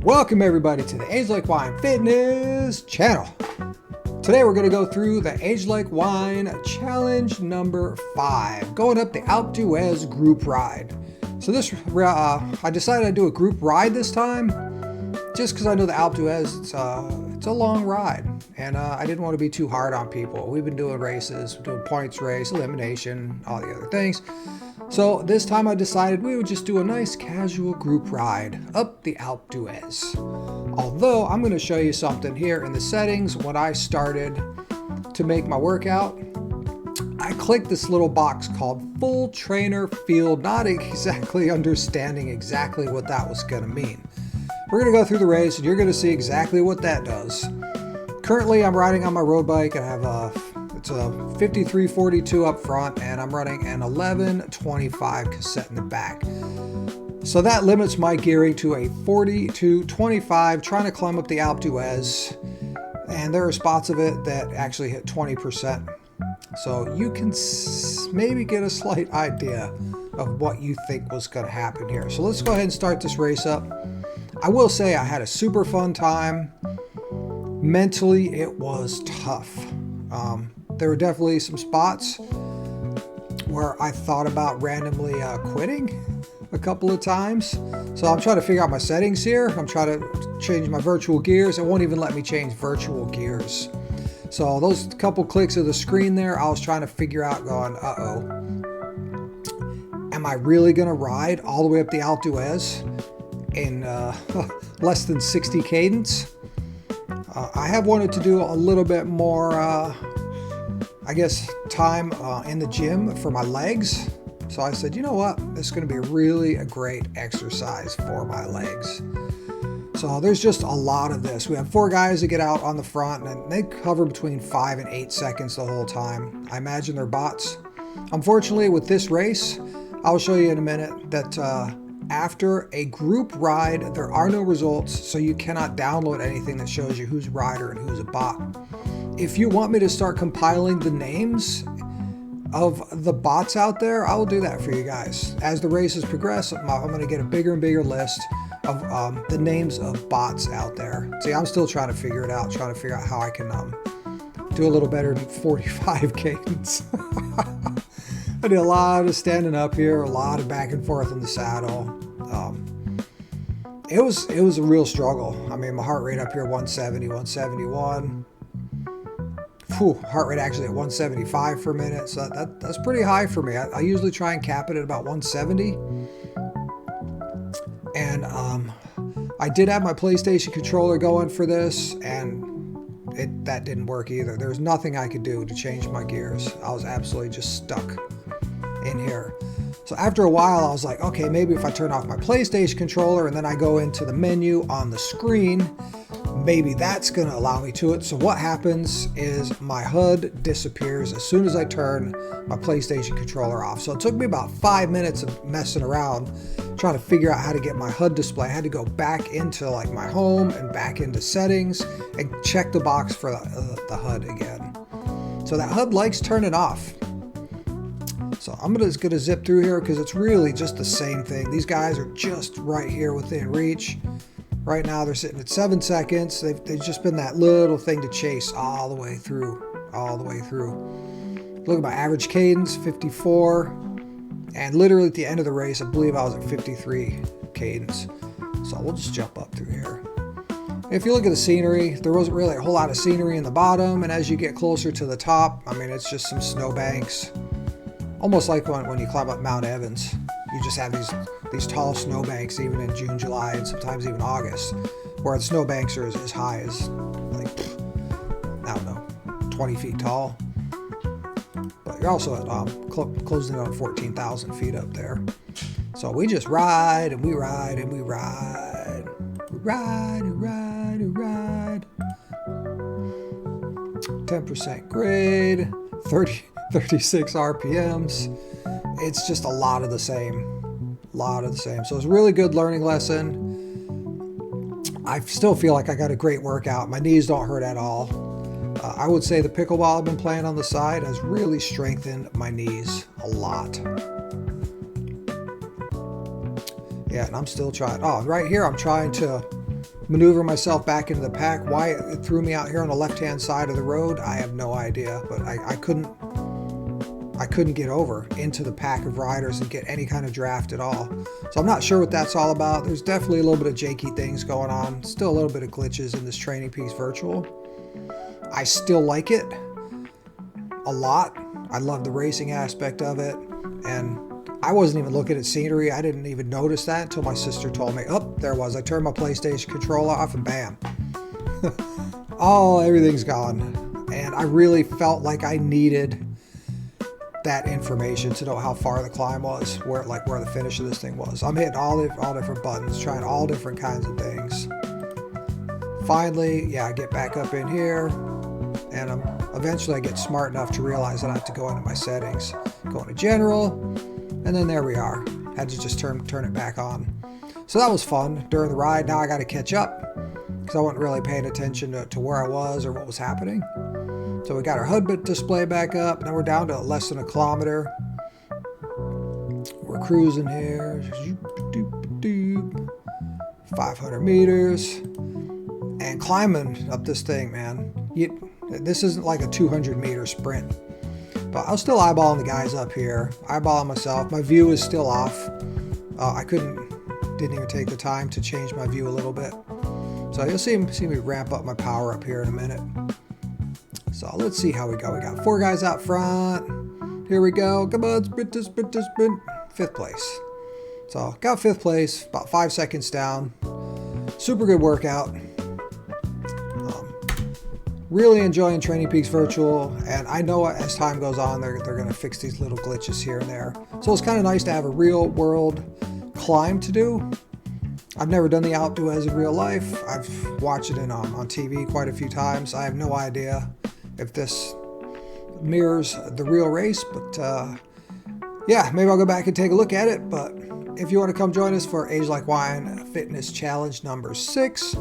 Welcome everybody to the Agelikewine Fitness channel. Today we're going to go through the Agelikewine challenge number 5, going up the Alpe d'Huez group ride. So this, I decided I'd do a group ride this time, just because I know the Alpe d'Huez, it's a long ride, and I didn't want to be too hard on people. We've been doing races, we're doing points race, elimination, all the other things. So this time I decided we would just do a nice casual group ride up the Alpe d'Huez. Although I'm going to show you something here in the settings. When I started to make my workout, I clicked this little box called full trainer field, not exactly understanding exactly what that was going to mean. We're going to go through the race and you're going to see exactly what that does. Currently I'm riding on my road bike. I have it's a 5342 up front, and I'm running an 1125 cassette in the back. So that limits my gearing to a 4225, trying to climb up the Alpe d'Huez. And there are spots of it that actually hit 20%. So you can maybe get a slight idea of what you think was going to happen here. So let's go ahead and start this race up. I will say I had a super fun time. Mentally, it was tough. There were definitely some spots where I thought about randomly quitting a couple of times. So I'm trying to figure out my settings here. I'm trying to change my virtual gears. It won't even let me change virtual gears. So those couple clicks of the screen there, I was trying to figure out going, uh-oh. Am I really going to ride all the way up the Alpe d'Huez in less than 60 cadence? I have wanted to do a little bit more I guess time in the gym for my legs. So I said, you know what, this is going to be really a great exercise for my legs. So there's just a lot of this. We have 4 guys that get out on the front, and they cover between 5 and 8 seconds the whole time. I imagine they're bots. Unfortunately, with this race, I'll show you in a minute that after a group ride, there are no results, so you cannot download anything that shows you who's a rider and who's a bot. If you want me to start compiling the names of the bots out there, I will do that for you guys. As the races progress, I'm going to get a bigger and bigger list of the names of bots out there. See, I'm still trying to figure it out, trying to figure out how I can do a little better than 45 cadence. I did a lot of standing up here, a lot of back and forth in the saddle. It was a real struggle. I mean, my heart rate up here, 170, 171. Heart rate actually at 175 for a minute, so that's pretty high for me. I usually try and cap it at about 170. And I did have my PlayStation controller going for this, and that didn't work either. There was nothing I could do to change my gears. I was absolutely just stuck in here. So after a while, I was like, okay, maybe if I turn off my PlayStation controller and then I go into the menu on the screen, maybe that's going to allow me to it. So what happens is my HUD disappears as soon as I turn my PlayStation controller off. So it took me about 5 minutes of messing around trying to figure out how to get my HUD display. I had to go back into like my home and back into settings and check the box for the HUD again. So that HUD likes turning off. So I'm just going to zip through here because it's really just the same thing. These guys are just right here within reach. Right now they're sitting at 7 seconds. They've just been that little thing to chase all the way through, Look at my average cadence, 54. And literally at the end of the race, I believe I was at 53 cadence. So we'll just jump up through here. If you look at the scenery, there wasn't really a whole lot of scenery in the bottom. And as you get closer to the top, I mean, it's just some snowbanks. Almost like when you climb up Mount Evans. You just have these tall snowbanks even in June, July, and sometimes even August, where the snowbanks are as high as, like, I don't know, 20 feet tall. But you're also at closing in on 14,000 feet up there. So we just ride and we ride and we ride. We ride and ride and ride. 10% grade, 36 RPMs. It's just a lot of the same. So it's a really good learning lesson. I still feel like I got a great workout. My knees don't hurt at all. I would say the pickleball I've been playing on the side has really strengthened my knees a lot. Yeah, and I'm still trying. Oh, right here I'm trying to maneuver myself back into the pack. Why it threw me out here on the left-hand side of the road, I have no idea. But I couldn't get over into the pack of riders and get any kind of draft at all. So I'm not sure what that's all about. There's definitely a little bit of janky things going on. Still a little bit of glitches in this Training Peaks Virtual. I still like it a lot. I love the racing aspect of it. And I wasn't even looking at scenery. I didn't even notice that until my sister told me. Oh, there it was. I turned my PlayStation controller off and bam. Oh, everything's gone. And I really felt like I needed that information to know how far the climb was, where the finish of this thing was. I'm hitting all different buttons, trying all different kinds of things. Finally, yeah, I get back up in here, and eventually I get smart enough to realize that I have to go into my settings, go into general, and then there we are. Had to just turn it back on. So that was fun during the ride. Now I got to catch up because I wasn't really paying attention to where I was or what was happening. So we got our HUD display back up. Now we're down to less than a kilometer. We're cruising here. 500 meters. And climbing up this thing, man. This isn't like a 200 meter sprint. But I was still eyeballing the guys up here. Eyeballing myself. My view is still off. I didn't even take the time to change my view a little bit. So you'll see me ramp up my power up here in a minute. So let's see how we go. We got 4 guys out front. Here we go. Come on, sprint to sprint to sprint. 5th place. So got 5th place, about 5 seconds down. Super good workout. Really enjoying Training Peaks Virtual, and I know as time goes on, they're going to fix these little glitches here and there. So it's kind of nice to have a real world climb to do. I've never done the Alpe in real life. I've watched it on TV quite a few times. I have no idea if this mirrors the real race, but yeah, maybe I'll go back and take a look at it. But if you want to come join us for Agelikewine Fitness Challenge number 6,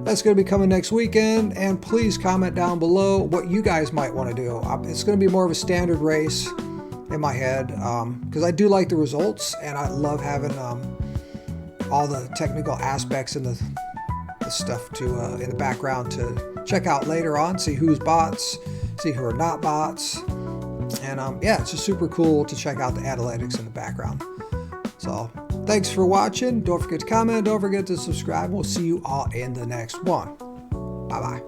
that's going to be coming next weekend. And please comment down below what you guys might want to do. It's going to be more of a standard race in my head because I do like the results, and I love having all the technical aspects and the stuff to in the background to check out later on, see who's bots, see who are not bots. And yeah, it's just super cool to check out the analytics in the background. So thanks for watching. Don't forget to comment. Don't forget to subscribe. We'll see you all in the next one. Bye-bye.